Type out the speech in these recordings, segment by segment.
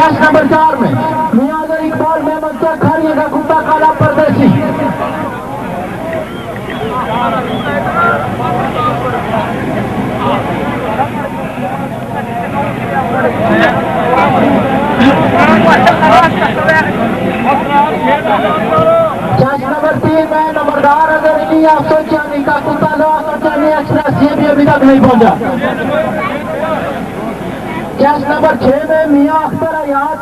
Cash number 4 में मियां Iqbal Mehmed चक खारिया का कुत्ता काला परदेसी। कैश नंबर 3 में नंबरदार अगर नहीं आप सोचानी का कुत्ता लो सोचानी एक्सप्रेस ये भी अभी तक नहीं पहुंचा। कैश नंबर 6 में मियां अख्तर अयाद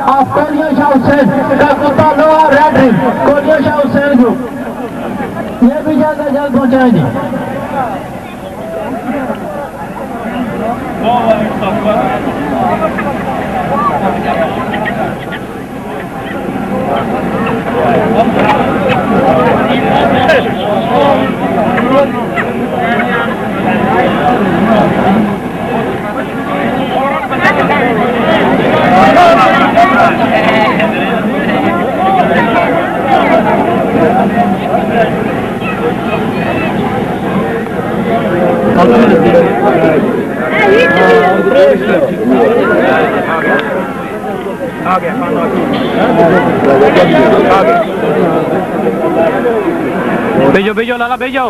ऑफ कोलिया शाह हुसैन का कुत्ता लो red ring Kolia Shah Hussain group ये भी जल्द से जल्द पहुंचाएंगे। भेजो भेजो लाला भेजो।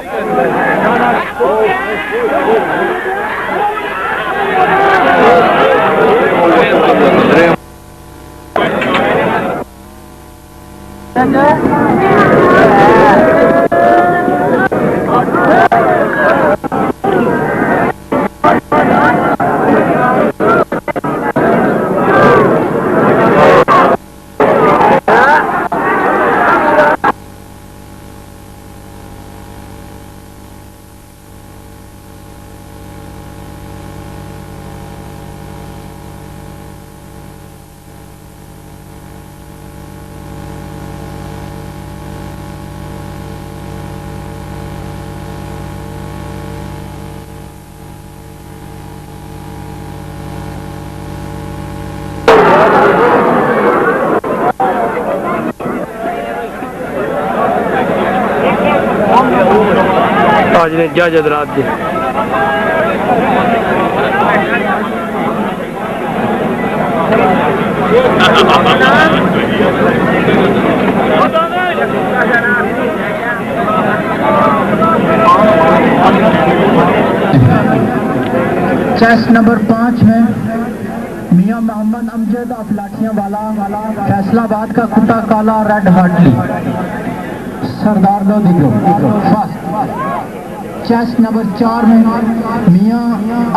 आज ने इजाजत रात दी। चेस नंबर 5 में मियां मोहम्मद अमजद ऑफ लाठियां वाला फैसलाबाद का कुत्ता काला red Hartley Sardar Lodhi group first. Chase number 4 में मियां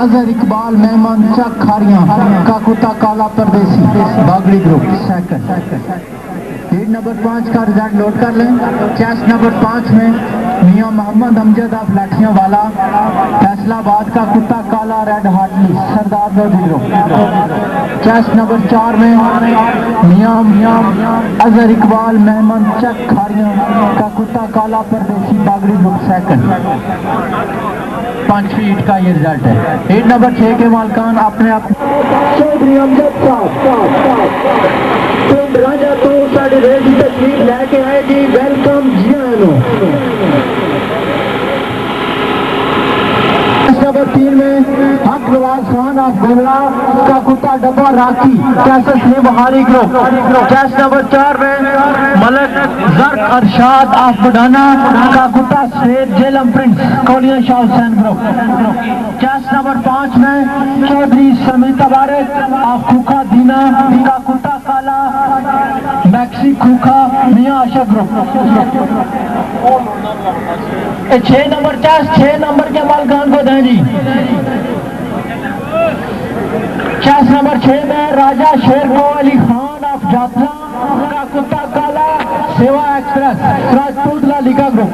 अजहर इकबाल मेहमान चक खारिया का कुत्ता काला परदेसी Bagri group second. Lead number 5 का रिजल्ट नोट कर लें। चेस नंबर 5 में मियां मोहम्मद अमजद ऑफ लाठियां वाला फैसलाबाद का कुत्ता काला red Hartley Sardar Lodhi group. Chess number 4 में मियां अजहर इकबाल मेहमान चक खारिया का कुत्ता काला परदेसी बागड़ी ग्रुप सेकंड। 5 फीट का ये रिजल्ट है। लीड नंबर 6 के मालकान अपने आप चौधरी अमजद साहब राजा तो साढ़े रेल की तस्वीर लैके आए जी। वेलकम जी नंबर 3 में हक नवाज खान ऑफ गुमला का कुत्ता डब्बा राखी कैसस ने बहारी ग्रुप। कैश नंबर 4 में मलक जर अरशाद ऑफ बुढ़ाना का कुत्ता सफेद जेलम प्रिंस कोलिया Shah Hussain group. Cash number 5 में चौधरी समी तबारक ऑफ खुखा दीना का कुत्ता काला मैक्सी खुखा मियां आशा ग्रुप। 6 नंबर 6 नंबर के मालकान को दें जी। चेस नंबर 6 में राजा शेरको अली खान ऑफ जाफरा का कुत्ता काला सेवा एक्सप्रेस राजपूत लिखा ग्रुप।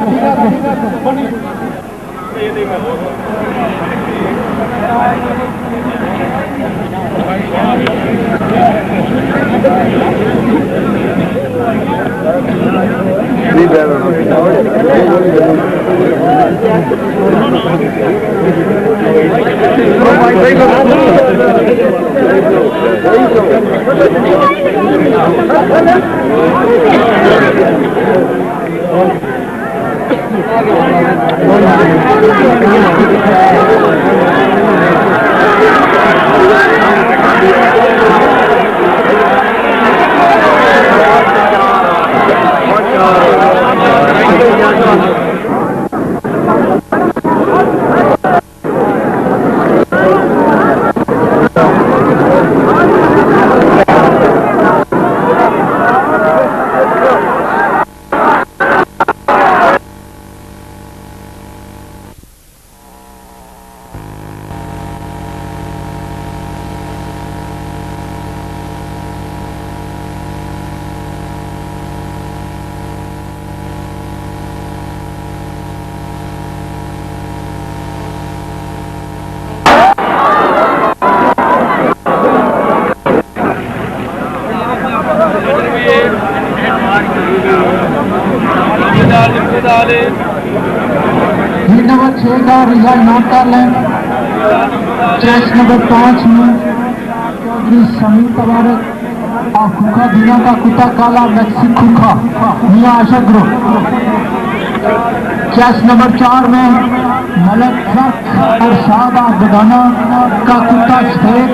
लीड नंबर 6 का रिजल्ट नोट कर लें। चेस नंबर 5 में चौधरी समीर तबारक और खुखा दीना का कुत्ता काला मैक्सी खुखा मियां आशा ग्रुप। चेस नंबर 4 में मलक जक और शादा बदाना का कुत्ता सफेद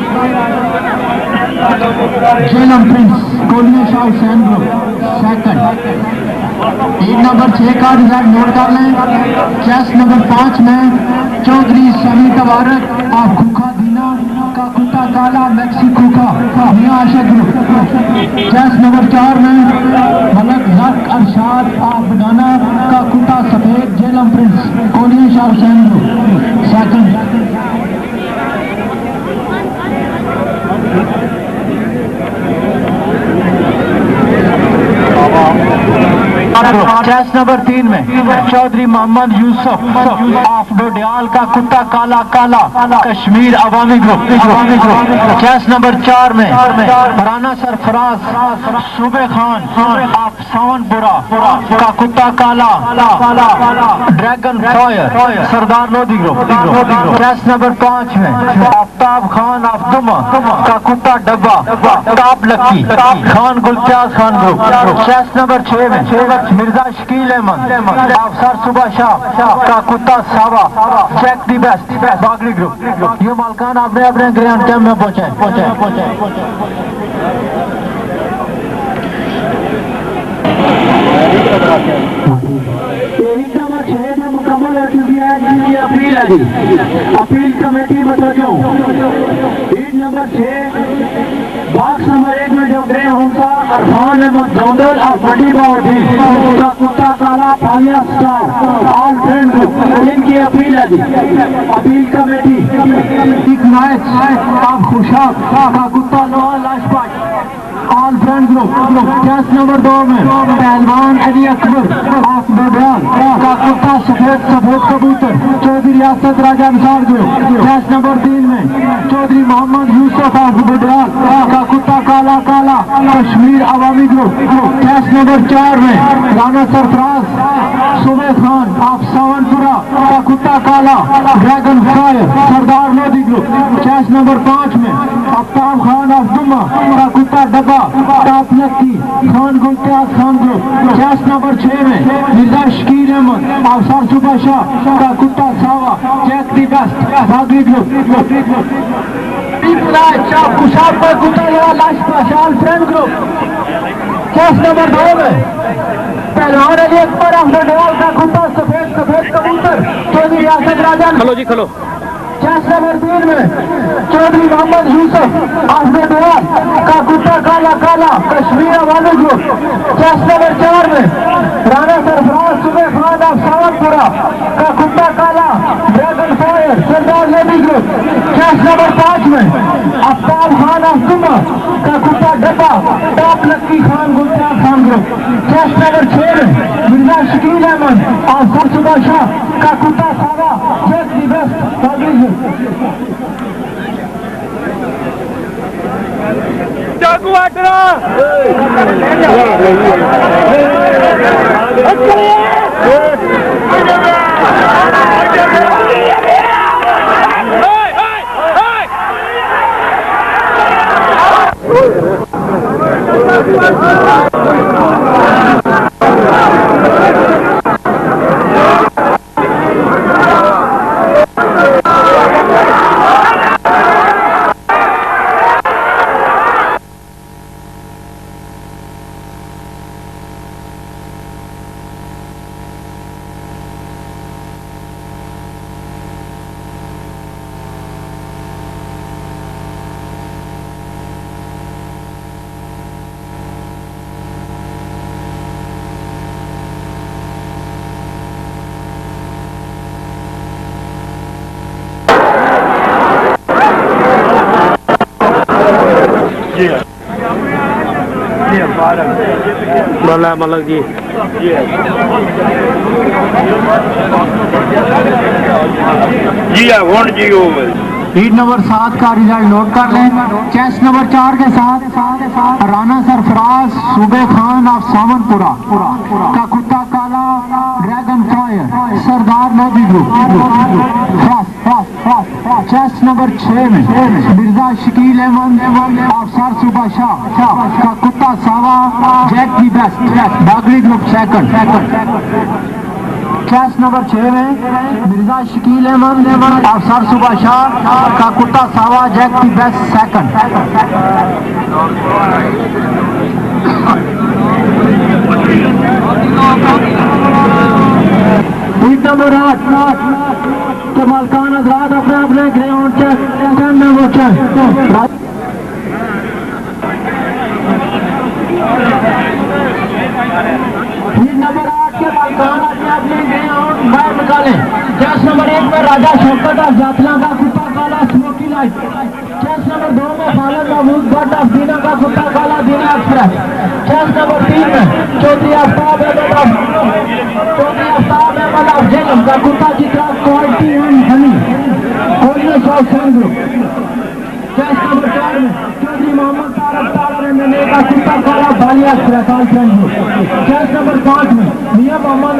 जेलम प्रिंस कोलिया Shah Hussain group second. Lead number 6 का रिजल्ट नोट कर लें। चेस नंबर 5 में चौधरी समीर तबारक और खुखा दीना का कुत्ता काला मैक्सी खुखा मियां आशा ग्रुप। चेस नंबर 4 में मलक जक अरशाद और बदाना का कुत्ता सफेद जेलम प्रिंस कोलिया Shah Hussain group second. Chest number 3 में चौधरी मोहम्मद यूसुफ ऑफ डोडियाल का कुत्ता काला काला Kashmir Awami group. Chess number 4 में राना सरफराज सूबे खान ऑफ सावनपुरा का कुत्ता काला dragon fire Sardar Lodhi group. Chess number 5 में आफ्ताब खान ऑफ दुमा का कुत्ता डब्बा top Lakki Khan Gulchaz Khan group. Chess number 6 में मिर्जा शकील अहमद अफसर सुबह शाह का कुत्ता सावा check the best Bagri group. ये मालकान अपने अपने ग्रैंड कैंप में पहुंचे। मुकम्मल हो चुकी है जिनकी अपील है जी। अपील कमेटी बताओ। लीड नंबर 6 बॉक्स नंबर 1 में जो ग्रे होंसा अरफान अहमद जौंदल और बड़ी बावटी का कुत्ता काला फालिया स्टार ऑल फ्रेंड ग्रुप इनकी अपील है जी। अपील कमेटी एक मैच आप खुशाब का कुत्ता लोहा लाशपाट all friend group. Chess number 2 में पहलवान अली अकबर ऑफ डोडियाल का कुत्ता सफेद कबूतर चौधरी रियासत Raja Nisar group. Chess number 3 में चौधरी मोहम्मद यूसुफ ऑफ डोडियाल का कुत्ता काला काला Kashmir Awami group. Chess number 4 में राना सरफराज सूबे खान ऑफ सावनपुरा का कुत्ता काला dragon fire Sardar Lodhi group. Chess number 5 में आफ्ताब खान ऑफ दुमा का कुत्ता डब्बा top Lakki Khan Gulchaz Khan group. Chess number 6 में मिर्जा शकील अहमद अफसर सुबह शाह का कुत्ता सावा check the best Bagri group. Khushab पर कुत्ता लाश फ्रेंड ग्रुप। चेस नंबर 2 में पहलवान अली अकबर ऑफ डोडियाल का कुत्ता सफेद कबूतर चौधरी रियासत राजा। खलो जी खलो। चेस नंबर 3 में चौधरी मोहम्मद यूसुफ ऑफ डोडियाल का कुत्ता काला काला Kashmir Awami group. Chess number 4 में राना सरफराज सूबे खान ऑफ सावनपुरा का कुत्ता काला dragon fire Sardar Lodhi group. Chess number 5 में आफ्ताब खान ऑफ दुमा का कुत्ता डब्बा top Lakki Khan Gulchaz Khan group. Chess number 6 में मिर्जा शकील अहमद अफसर सुबह शाह का कुत्ता सावा check the best Bagri group. चाकू आटरा बोला मलक जी लीड नंबर 7 का रिजल्ट नोट कर लें। चेस नंबर 4 के साथ राना सरफराज सूबे खान ऑफ सावनपुरा का कुत्ता काला ड्रैगन सरदार लोधी ग्रुप। चेस्ट नंबर 6 में मिर्जा शकील अहमद अफसर सुबह शाह का कुत्ता सावा Jack the best Bagri group second. Chest number 6 में मिर्जा शकील अहमद अफसर सुबह शाह का कुत्ता सावा Jack the best second. Heat number 8 के मालकान हजरात अपने अपने ग्राउंड नंबर 6 हीट नंबर 8 के मालकान अपने अपने ग्राउंड बाहर निकालें। चेस नंबर 1 में राजा शौकत ऑफ जातला का कुत्ता काला स्मोकी लाइट। चेस नंबर 2 में खालिद महमूद भट्ट ऑफ दीना का कुत्ता काला दीना एक्सप्रेस। चेस नंबर 3 में चौधरी आफ्ताब अहमद जेलम का कुत्ता Chitra quality and honey Koliya south group. Chess number 4 में चौधरी मोहम्मद तारक का कुत्ता काला Ballia express group. Chess number 5 में मियां मोहम्मद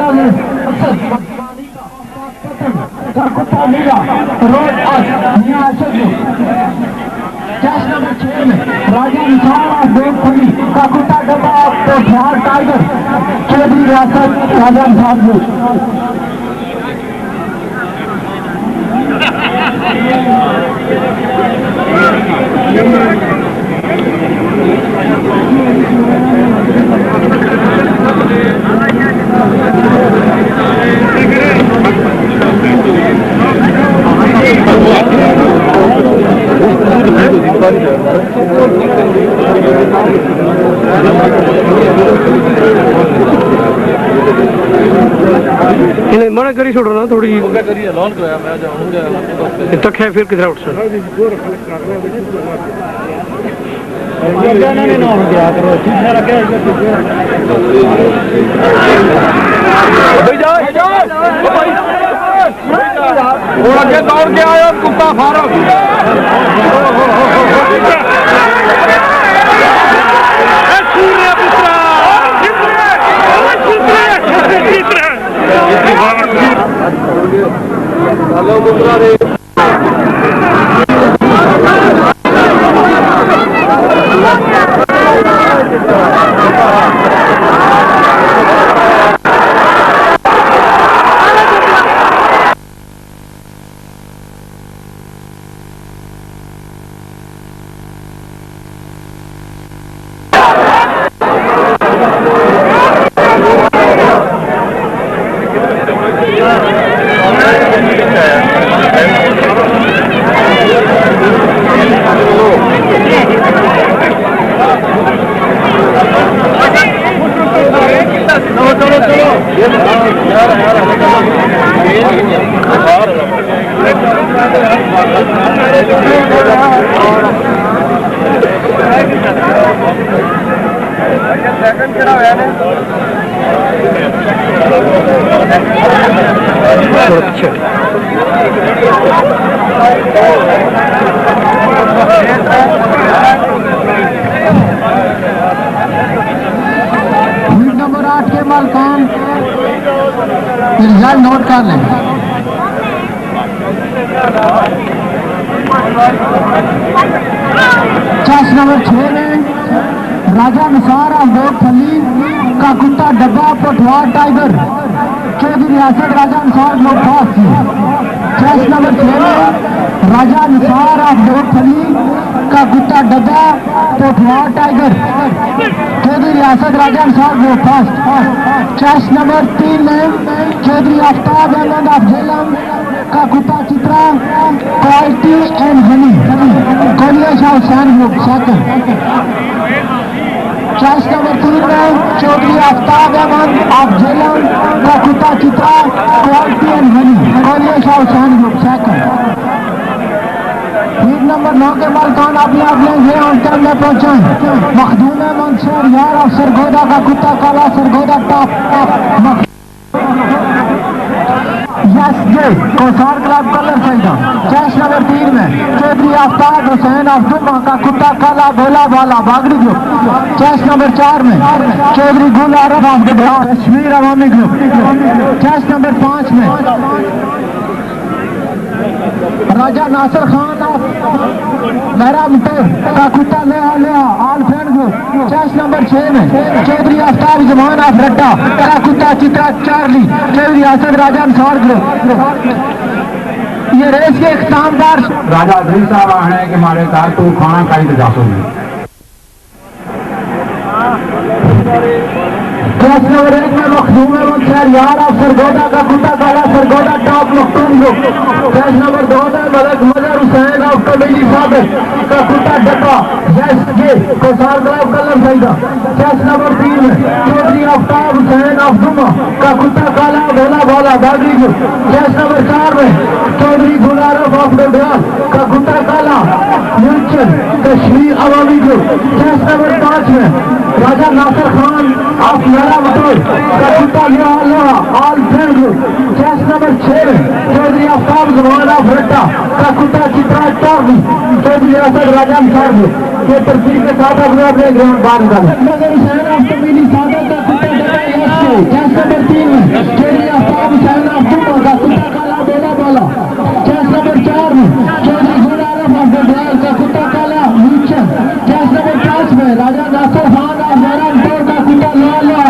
का कुत्ता नीला रोड मियां आशा ग्रुप। चेस नंबर 6 में राजा निशान और देवपुरी का कुत्ता डब्बा तो बिहार टाइगर चौधरी रियासत राजा निशान ग्रुप। मना करी छोड़ो ना थोड़ी लॉन कराया मैं जाऊंगा तक है फिर किधर उठ सर आगे दौड़ के आया कुत्ता फारूक हेलो मुद्रा रे नंबर 8 के मालकान रिजल्ट नोट कर लें। चेस नंबर 6 में राजा निसार अहमद फली का कुत्ता डब्बा पटवार टाइगर चौधरी रियासत राजा निसार लोग पास थी। चेस नंबर 6 में राजा निसार अहमद फली का कुत्ता डब्बा पटवार टाइगर चौधरी रियासत राजा निसार लोग पास। चेस नंबर 3 में चौधरी आफ्ताब अहमद अफजेलम का कुत्ता चित्रा क्वालिटी एंड हनी कोलिया Shah Hussain group second. Chest number 3 में चौधरी आफ्ताब अहमद अफजेलम का कुत्ता चित्रा क्वालिटी एंड हनी कोलिया Shah Hussain group second. Heat number 9 के मालकान अपने अपने ये अंतर में पहुंचे। मखदूम अहमद शेर यार और सरगोदा का कुत्ता काला Sargodha top yes J Kausar club colour side chase number 3 में चौधरी आफ्ताब हुसैन अब्दुल्ला का कुत्ता काला भोला वाला बागड़ी ग्रुप। चेस नंबर 4 में Chaudhry Gul Arif of the Bihar Kashmir Awami group. Chess number 5 में राजा नासिर खान ऑफ लहरा मुतोर का कुत्ता लेहा लेहा all friend group. Chess number 6 में चौधरी आफ्ताब जमान ऑफ रट्टा का कुत्ता चित्रा चार्ली चौधरी असद राजा अंसार ग्रुप। ये रेस के इख्तितामदार राजा दिल साहब आने के मारे का तू खाना खाई तो जासो चेस नंबर 1 में मखदूम यार ऑफ सरगोदा का कुत्ता काला Sargodha top Makhdoom group. Chess number 2 में मलक मजर हुसैन ऑफ कबीली साबिर का कुत्ता डब्बा yes J Kausar club colour side. Chase number 3 में चौधरी आफ्ताब हुसैन ऑफ दुमा का कुत्ता काला भोला वाला बागड़ी ग्रुप। चेस नंबर 4 में चौधरी गुलारफ ऑफ डोडियाल का कुत्ता काला न्यूचन Kashmir Awami group. Chess number 5 में राजा नासिर खान ऑफ लहरा मुतोर का कुत्ता लिया all friend group. Chess number 6 में चौधरी आफ्ताब जमान ऑफ रट्टा का कुत्ता चित्रा चार्ली चौधरी असद राजा अंसार ग्रुप। ये तरतीब के साथ अपने ग्राउंड बाहर निकाले मगर हुसैन ऑफ कबीली साबिर का कुत्ता डब्बा चेस नंबर 3 में चौधरी आफ्ताब हुसैन ऑफ दुमा का कुत्ता काला बेला वाला। चेस नंबर 4 में चौधरी गुल आरफ ऑफ डोडियाल का कुत्ता काला न्यूचन। चेस नंबर 5 में राजा नासिर खान ऑफ लहरा मुतोर का कुत्ता लिया।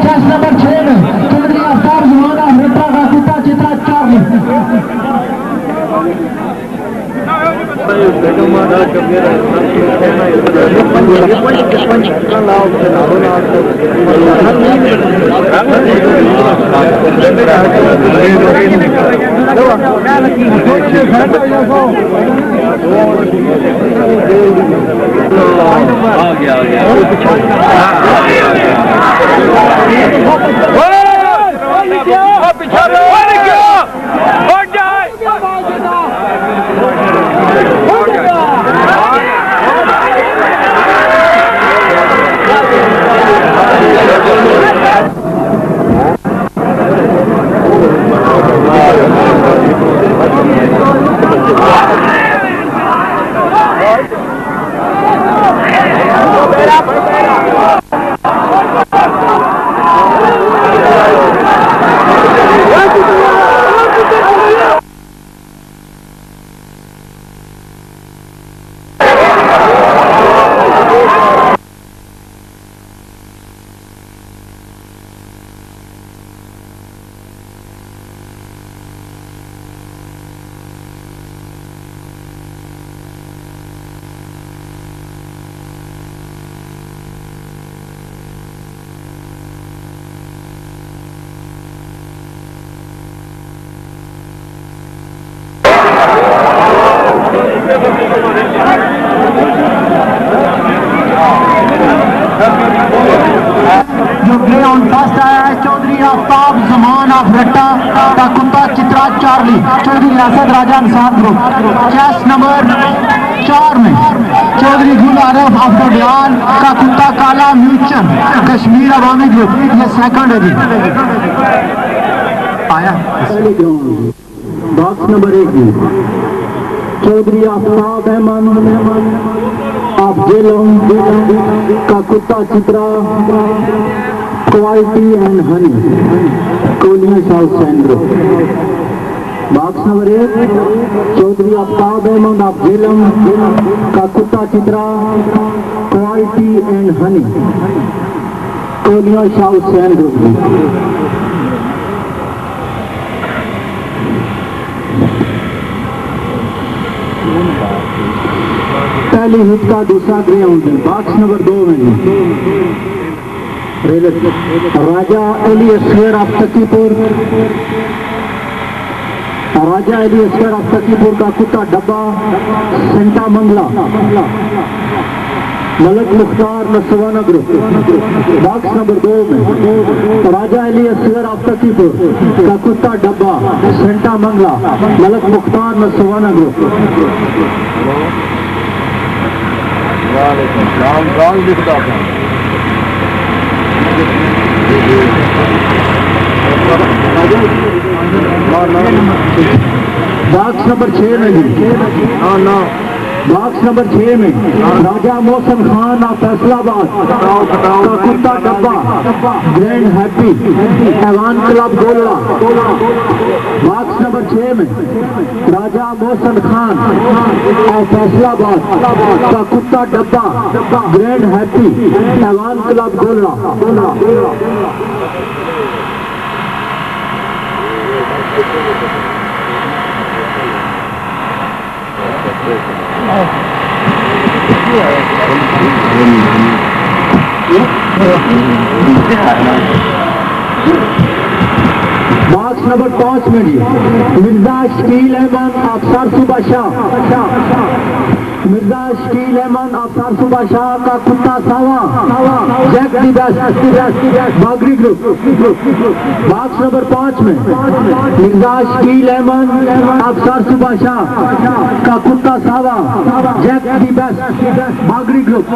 चेस नंबर 6 में चौधरी आफ्ताब जमान ऑफ रट्टा का कुत्ता चित्रा चार्ली। जो प्ले ऑन फर्स्ट आया है चौधरी आफ्ताब जमान ऑफ रट्टा का कुत्ता Chitra Charlie Chaudhry Asad Raja Ansar group. Chess number 4 में चौधरी गुल आरफ ऑफ डोडियाल का कुत्ता काला म्यूचन कश्मीर अवामी ग्रुप। ये सेकंड है जी आया। बॉक्स नंबर 1 चौधरी आफ्ताब अहमद आप जेलों का कुत्ता Chitra quality and honey Koliya south सेंट्रो। बॉक्स नंबर 1 चौधरी आफ्ताब अहमद आप जेलों का कुत्ता Chitra quality and honey Koliya south सेंट्रो। पहली हिट का दूसरा ग्राउंड है। बॉक्स नंबर 2 में राजा अली असगर ऑफ तकीपुर का कुत्ता डब्बा Santa Mangla Malik Mukhtar नसवाना group. Box number 2 में राजा अली असगर ऑफ तकीपुर का कुत्ता डब्बा Santa Mangla Malik Mukhtar नसवाना group. Box number 6 में जी। हाँ ना बॉक्स नंबर 6 में राजा मौसम खान ऑफ फैसलाबाद का कुत्ता डब्बा grand happy Awan club Golwa. Box number 6 में राजा मौसम खान ऑफ फैसलाबाद का कुत्ता डब्बा grand happy Awan club Golwa. Box number 5 में जी मिर्जा शकील अहमद अफसर सुबह शाह। मिर्जा शकील अहमद अफसर सुबह शाह का कुत्ता सावा Jack the best Bagri group. Box number 5 में मिर्जा शकील अहमद अफसर सुबह शाह का कुत्ता सावा Jack the best Bagri group.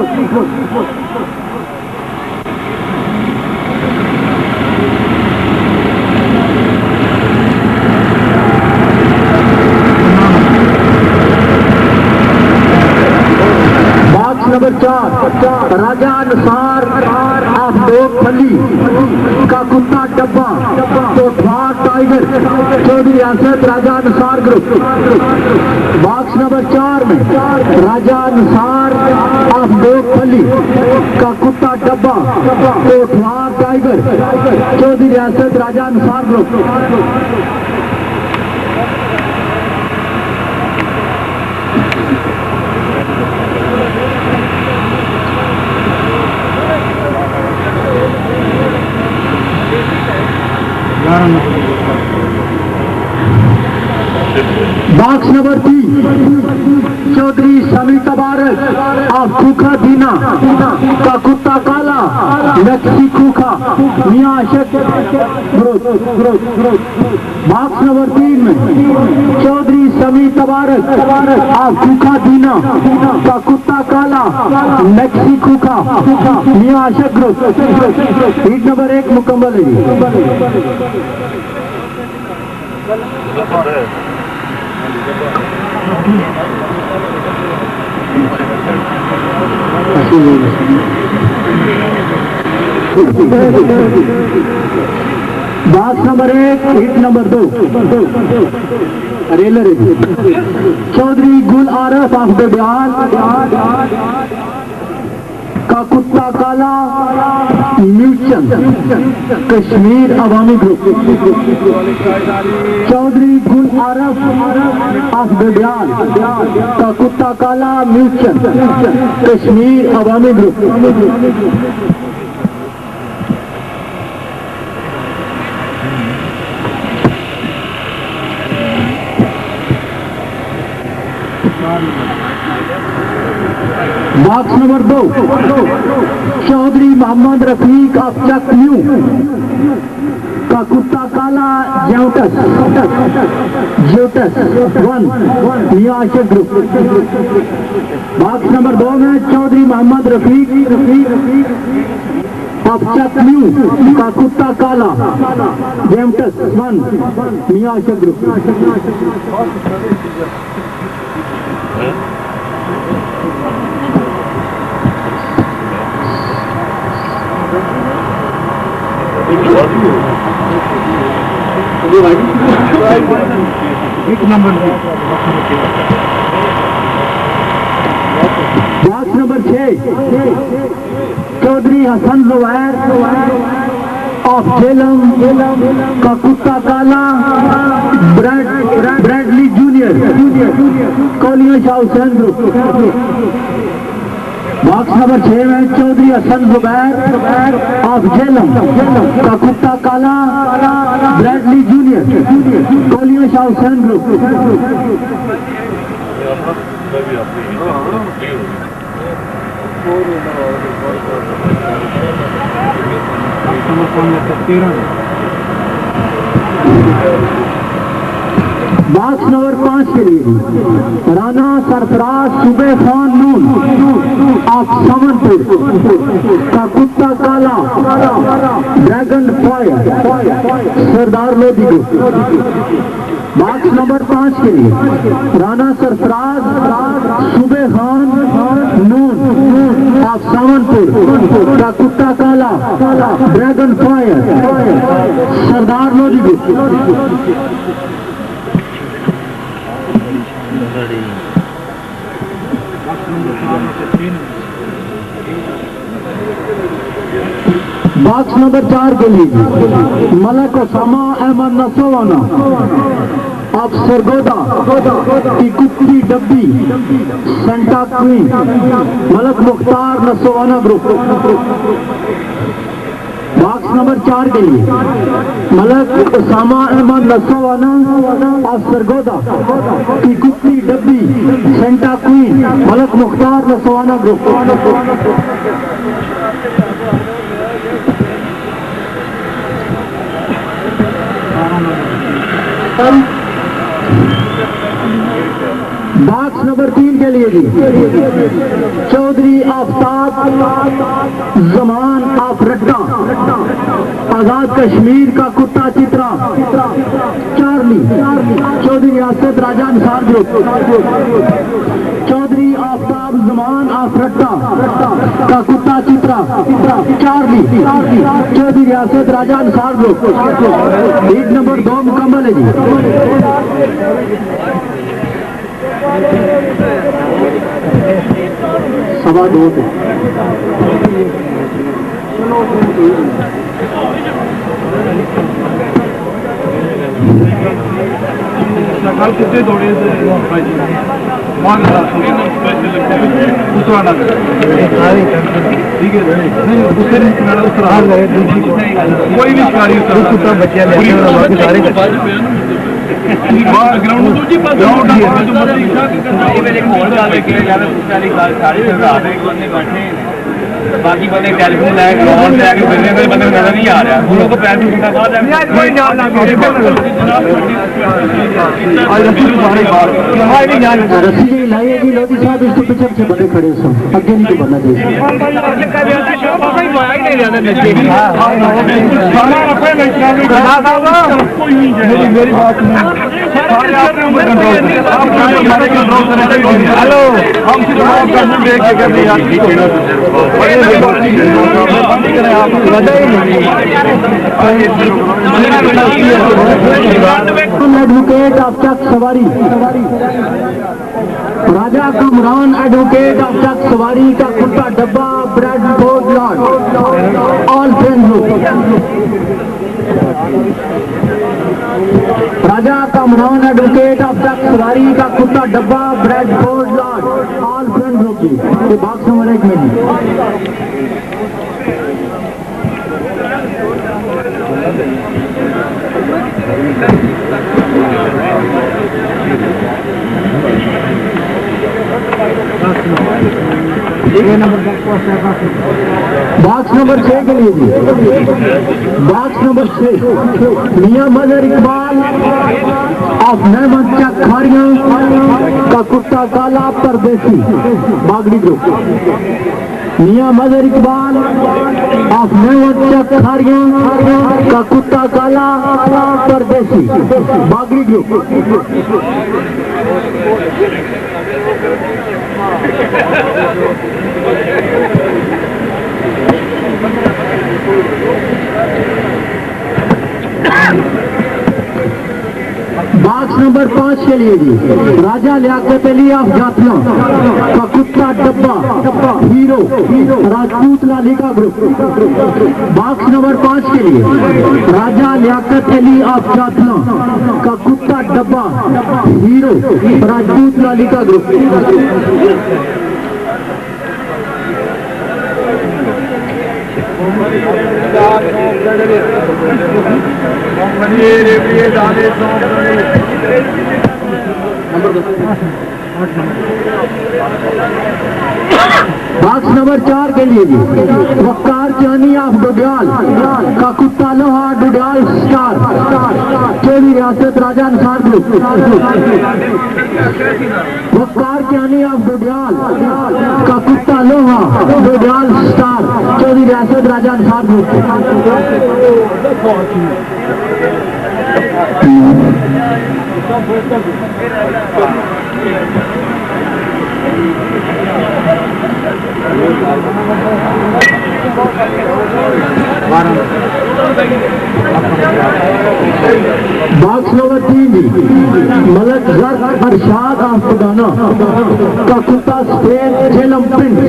Number 4 Raja अनुसार ऑफ दोपली का कुत्ता डब्बा कोटवा टाइगर चौधरी रियासत राजा अनुसार ग्रुप। बॉक्स नंबर 4 में राजा अनुसार ऑफ दोपली का कुत्ता डब्बा कोटवा टाइगर चौधरी रियासत राजा अनुसार ग्रुप। बॉक्स नंबर 3 चौधरी समी तबारक ऑफ खूखा दीना का कुत्ता काला लक्सी खूखा मियां आशिक। बॉक्स नंबर 3 में चौधरी समी तबारक ऑफ खूखा दीना का कुत्ता काला लक्सी खूखा Mian Ashiq group. Seat number 1 मुकम्मल है। बॉक्स नंबर 1 हिट नंबर 2 रेलर चौधरी गुल आरफ ऑफ बेबियाल का कुत्ता काला म्यूचन कश्मीर अवामी ग्रुप। चौधरी गुल आरफ ऑफ बेबियाल का कुत्ता काला म्यूचन Kashmir Awami group. Box number 2 Chaudhry Mohammad Rafiq of चकन्यू का कुत्ता काला ज्यूटस 1 Mian Ashiq group. Box number 2 में चौधरी मोहम्मद रफीक ऑफ चकन्यू का कुत्ता काला ज्यूटस 1 Mian Ashiq group. Box number 6 Chaudhry Hassan Zubair of Jhelum का कुत्ता काला Bradley junior Kolia Shah Hussain group. Box number 6 में चौधरी हसन जुबैर ऑफ झेलम का कुत्ता काला Bradley junior Kolia Shah Hussain group. Box number 5 के लिए राना सरफराज सूबे खान नून ऑफ समनपुर का कुत्ता काला dragon fire Sardar Lodhi group. Box number 5 के लिए राना सरफराज सूबे खान नून ऑफ समनपुर का कुत्ता काला dragon fire Sardar Lodhi group. Box number 4 के लिए मलक ओसामा अहमद नसोवाना ऑफ सरगोदा की कुत्ती डब्बी Santa queen Malak Mukhtar Nasowana group. Box number 4 के लिए मलक ओसामा अहमद नसोवाना ऑफ सरगोदा की कुत्ती डब्बी Santa queen Malak Mukhtar Nasowana group. Box number 3 के लिए जी चौधरी आफ्ताब जमान ऑफ रट्टा आजाद कश्मीर का कुत्ता चित्रा चार्ली चौधरी रियासत राजा निसार ग्रुप। चौधरी आफ्ताब जमान ऑफ रट्टा का कुत्ता चित्रा चार्ली चौधरी रियासत Raja Nisar group. Lead number 2 मुकम्मल है जी। सवा 2 कल कितने दौड़े ठीक है कोई भी शिकारी बाकी बंदे टेलीफोन लैके बंदे नजर नहीं आ रहा उन लोगों को पैर भी रस्सी लाइएगी लोधी साहब इसके पीछे पीछे बंदे खड़े सब अगे नहीं बनना चाहिए। मेरी बात हेलो हम देख के advocate of Chak Sawari Raja Kamran advocate of Chak सवारी का कुत्ता डब्बा Bradford lord all friend group. Raja Kamran advocate of Chak सवारी का कुत्ता डब्बा Bradford lord all friend group जी। ये बॉक्स नंबर 1 में जी। बॉक्स नंबर 6 के लिए जी box number 6 Mian Mazhar Iqbal of नहमत चक खारियां का कुत्ता काला परदेसी बागड़ी ग्रुप। मियां मजहर इकबाल ऑफ नहमत चक खारियां का कुत्ता काला परदेसी बागड़ी ग्रुप। बॉक्स नंबर 5 के लिए जी राजा लियाकत अली ऑफ जातिया का कुत्ता डब्बा हीरो राजपूत लालिका ग्रुप। बॉक्स नंबर 5 के लिए राजा लियाकत अली ऑफ जातिया का कुत्ता डब्बा हीरो राजपूत लालिका ग्रुप। बॉक्स नंबर 4 के लिए जी वकार चानी ऑफ डुडियाल का कुत्ता लोहा डुडियाल स्टार चौधरी रियासत राजा अंसार ग्रुप। वकार ज्ञानी ऑफ डोडियाल का कुत्ता लोहा डोडियाल स्टार चौधरी रियासत Raja Ansar group. Box number 3 जी मलक जर अरशाद आफगाना का कुत्ता स्पेन झेलम प्रिंस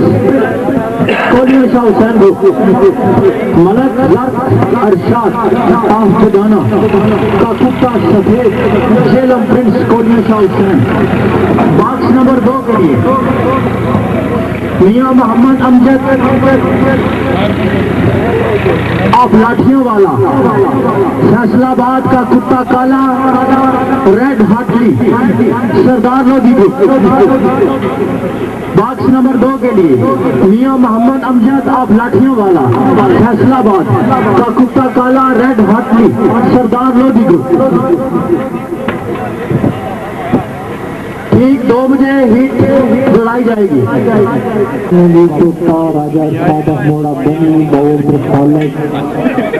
कोलिया शाह हुसैन ग्रुप। मलक जर अरशाद आफगाना का कुत्ता सफेद झेलम प्रिंस कोलिया शाह हुसैन। बॉक्स नंबर 2 के लिए मियां मोहम्मद अमजद आप लाठियों वाला फैसलाबाद का कुत्ता काला red Hartley Sardar Lodhi group. Box number 2 के लिए मियां मोहम्मद अमजद आप लाठियों वाला फैसलाबाद का कुत्ता काला red Hartley Sardar Lodhi group. ठीक 2 बजे हिट लड़ाई जाएगी। राजा सादक मोड़ा बनी बवंद्र पालक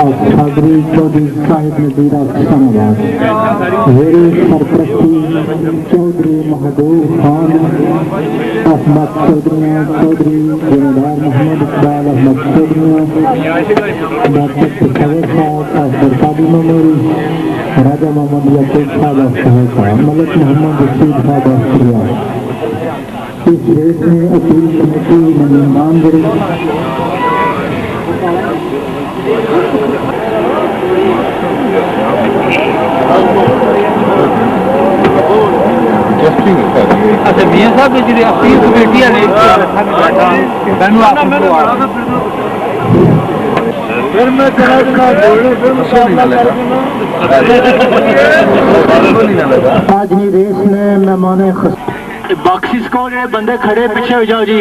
और छागरी चौधरी साहिब नजीरा इस्लामाबाद। मेरे सरपरस्ती चौधरी महबूब खान अहमद चौधरी चौधरी जिम्मेदार मोहम्मद इकबाल अहमद चौधरी डॉक्टर पेशावर साहब अफजल कादी मेमोरी राजा मोहम्मद यकूब साहब साहब मलिक मोहम्मद रशीद साहब ऑस्ट्रेलिया। इस रेस में अपील कमेटी नंदन गिरी अच्छा मियां साहब जी अपील कमेटी वाले मैनू फिर मैं आज ही रेस में मेहमान बॉक्सिस को बंदे खड़े पीछे हो जाओ जी।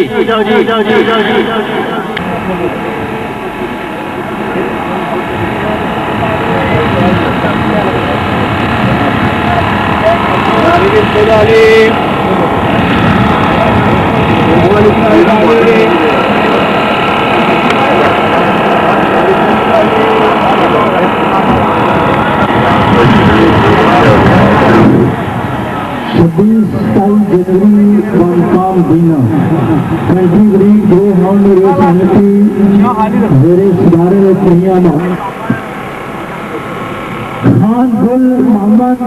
जनवरी काम दीना 20 दो हाउंड रेस समिति मेरे सुधारे में पहिया खान गुल मोहम्मद।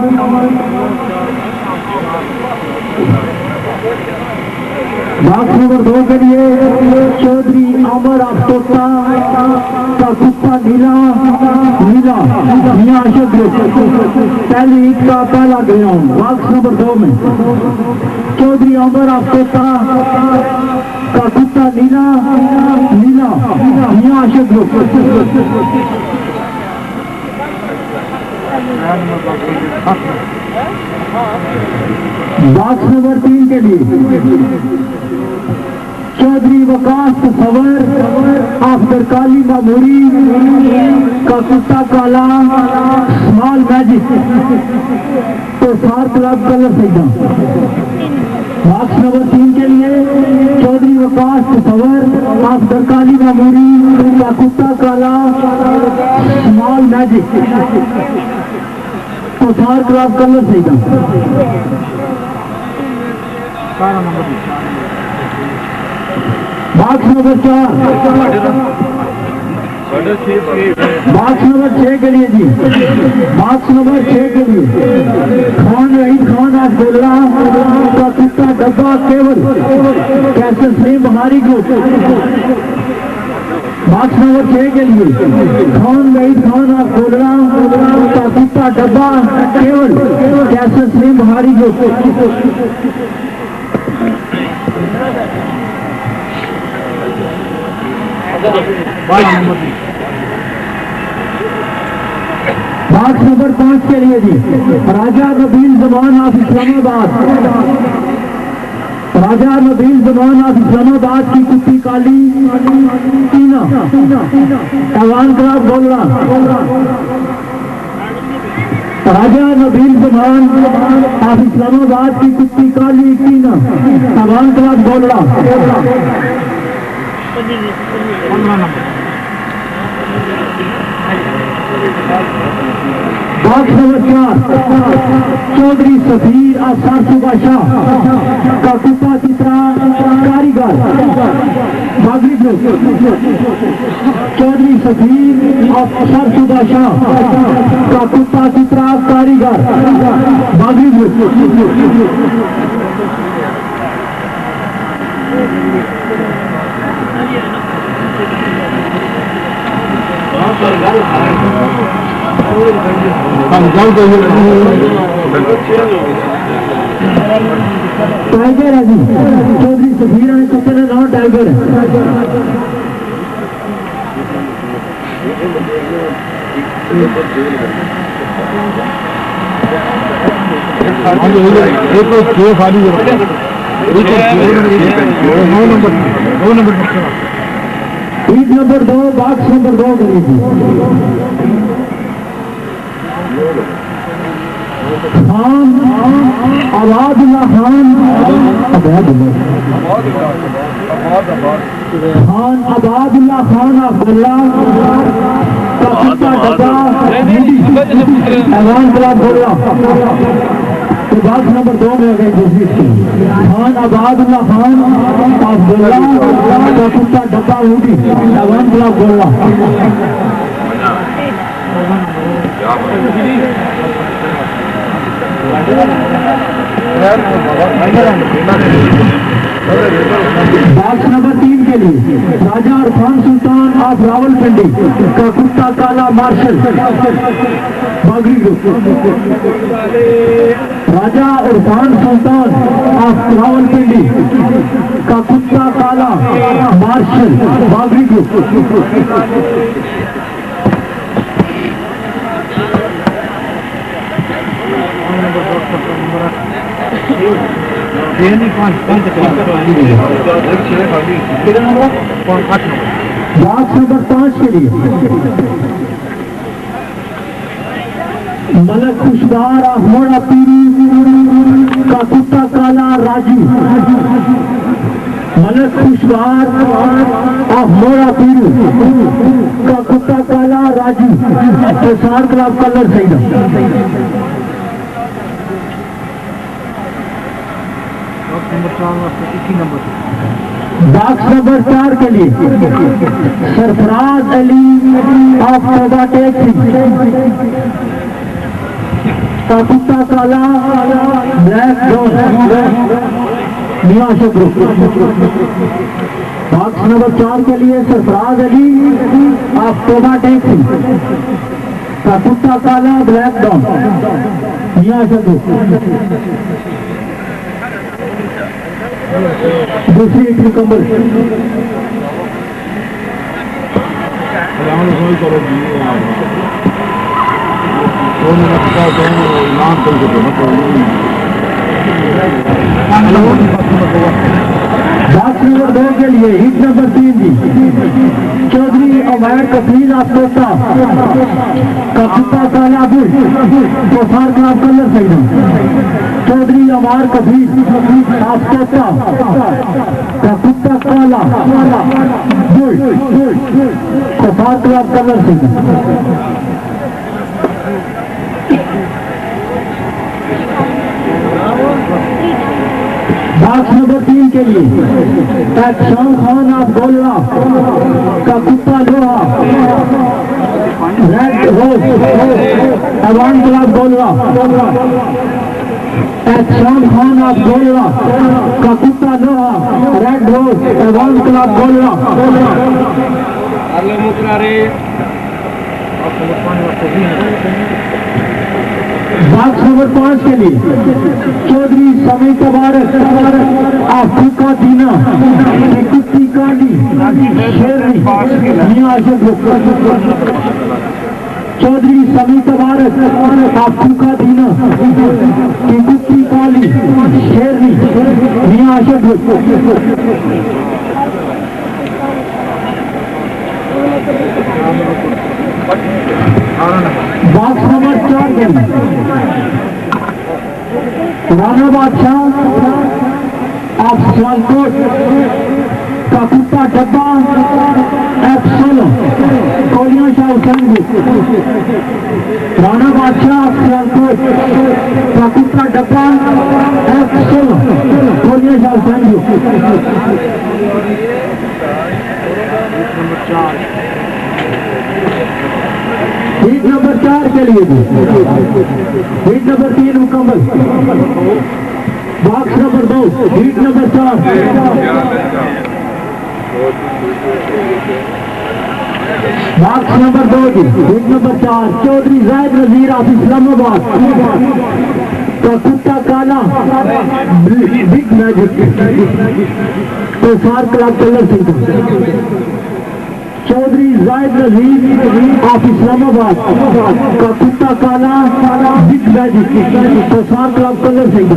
बॉक्स नंबर 2 के लिए चौधरी अमर अफतोता का कुत्ता नीला मियां अशोक पहली ईद का पहला ग्राउंड। बॉक्स नंबर 2 में चौधरी अमर अफतोता का कुत्ता नीला मियां अशोक बॉक्स नंबर 3 के लिए चौधरी वकास तस्वर आफ्टर काली मामूरी का कुत्ता काला स्मॉल मैजिक तो सार क्लब कलर सैदा। बॉक्स नंबर 3 के लिए चौधरी वकास तस्वर आफ्टर काली मामूरी का कुत्ता काला स्मॉल मैजिक तो सार क्लब कलर सैदा। बॉक्स नंबर 4 बॉक्स नंबर 6 के लिए जी बॉक्स नंबर 6 के लिए खान रहीम खान ऑफ गोला का कुत्ता डब्बा केवल कैसे सलीम बहारी ग्रुप। बॉक्स नंबर 6 के लिए खान रहीम खान ऑफ गोला का कुत्ता डब्बा केवल कैसे सलीम बहारी ग्रुप। बॉक्स नंबर 5 के लिए जी राजा नबील जमान ऑफ इस्लामाबाद की कुत्ती काली टीना ऐवान क्लब गोलरा राजा नबील जमान आप इस्लामाबाद की कुत्ती काली टीना अवान क्लास बोल बाग नमस्कार चौधरी सफीर आसार सुबा शाह का कुत्ता चित्रा कारीगर बागरी ग्रुप चौधरी सफीर आसार सुबा शाह का कुत्ता चित्रा कारीगर बागरी ग्रुप टाइगर है जी चौधरी सफीर ने कुत्ते का नाम टाइगर है ईद number 2 box number 2 Khan Abadulla Khan Abadulla Khan Abdullah डब्बा ऐवान क्लब बोला तो बॉक्स नंबर 2 में गई दूसरी खान अबादुल्ला खान अब्दुल्ला का डब्बा हुडी ऐवान क्लब बोला बॉक्स नंबर 3 के लिए राजा इरफान सुल्तान ऑफ रावलपिंडी का कुत्ता काला marshal Bagri group Raja Irfan Sultan of Rawalpindi का कुत्ता काला marshal Bagri group box number 5 के लिए मलक खुशबार अहमोड़ा पीरी का कुत्ता काला राजू मलक खुशबार अहमोड़ा पीरू का कुत्ता काला राजू प्रसार क्लब कलर सही बॉक्स नंबर 4 के लिए सरफराज अली ऑफ तोबा टैक्सी का कुत्ता काला ब्लैक निवास ग्रुप बॉक्स नंबर 4 के लिए सरफराज अली ऑफ तोबा टैक्सी का कुत्ता काला ब्लैक डॉन निवास ग्रुप दूसरी एक मुकम्मल बॉक्स नंबर 2 के लिए हिट नंबर 3 जी चौधरी अमैर कफील आफ्ता का कुत्ता काला बुल प्रसार क्लब कलर सही चौधरी अमार कफील आफ्ता का कुत्ता काला बुल प्रसार क्लब कलर सही बॉक्स नंबर 3 के लिए शाम खान ऑफ गोलवा का कुत्ता लोहा red rose Awan club Golwa Sham Khan of Golwa का कुत्ता लोहा red rose Awan club Golwa box number 5 के लिए चौधरी समय तबारक आफ्रीका दीना कुत्ती काली चौधरी समय तबारक आफ्रीका दीना की कुत्ती काली शेरनी मियां बॉक्स नंबर 4 के लिए राणा बादशाह ऑफ सियालकोट का कुत्ता डब्बा F16 कोलियां शाह हुसैन। राणा बादशाह ऑफ सियालकोट का कुत्ता डब्बा F16 कोलियां शाह हुसैन। हीट नंबर 4 के लिए भी हीट नंबर 3 मुकम्मल। Box number 2 heat number 4 box number 2 की हीट नंबर 4 चौधरी जायद नजीर ऑफ इस्लामाबाद का कुत्ता काला बिग मैजिक तो फार क्लब कलर सिंह। चौधरी जायद नजीर ऑफ इस्लामाबाद का कुत्ता काला बिग मैजिक तो फार क्लब कलर सिंह।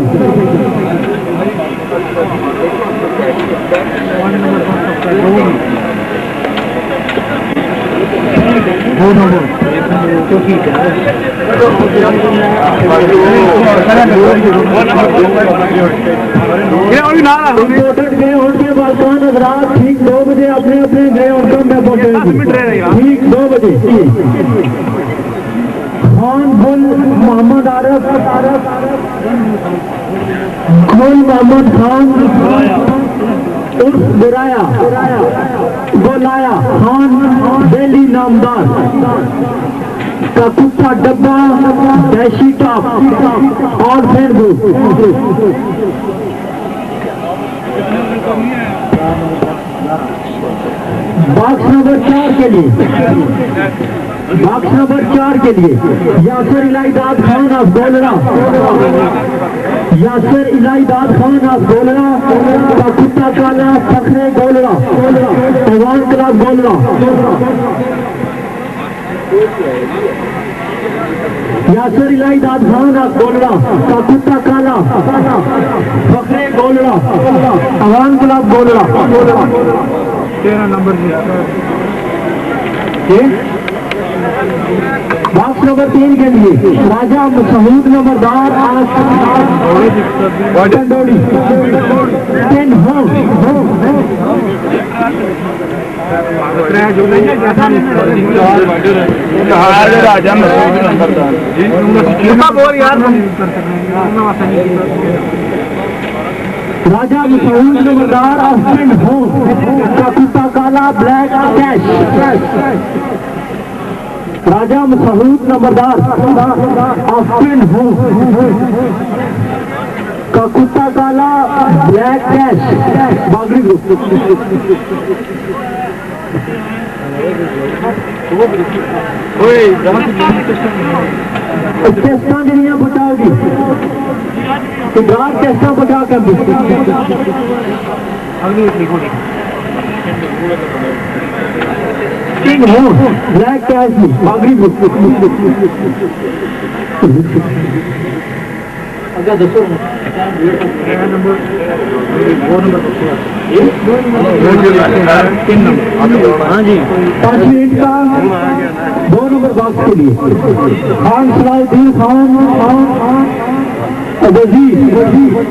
गए उनके बालकान हजरात ठीक 2 बजे अपने अपने गए उनका मैं पहुंचे ठीक 2 बजे। खान गुल मोहम्मद आरफ गुल मोहम्मद खान उर्फ गोलाया खान दिल्ली नामदार का कुत्ता डब्बा डैशी टॉप और फिर बॉक्स नंबर 4 के लिए बॉक्स नंबर 4 के लिए यासर इलाहीदाद खान ऑफ गोलरा यासर इलाहीदाद खान ऑफ गोलरा का कुत्ता काला फखरे गोलरा अवान क्लब गोलरा। यासर इलाहीदाद खान ऑफ गोलरा का कुत्ता काला Fakhre Golra Awan club Golra. 13 number box number 3 के लिए राजा मसूद नंबरदार राजा मसूद नंबरदार राजा मसूद नंबरदार ऑफ पिंड हो का कुत्ता काला ब्लैक कैश। राजा मसूद नंबरदार ऑफ पिंड हो का कुत्ता काला ब्लैक कैश बागड़ी ग्रुप। टेस्टा जड़ियां बचाओगी टेस्टा बचा कर ब्लैक कैश बागड़ी ग्रुप। अगर दसो हाँ जी 5 मिनट का 2 नंबर बॉक्स के लिए खान सलाउद्दीन खान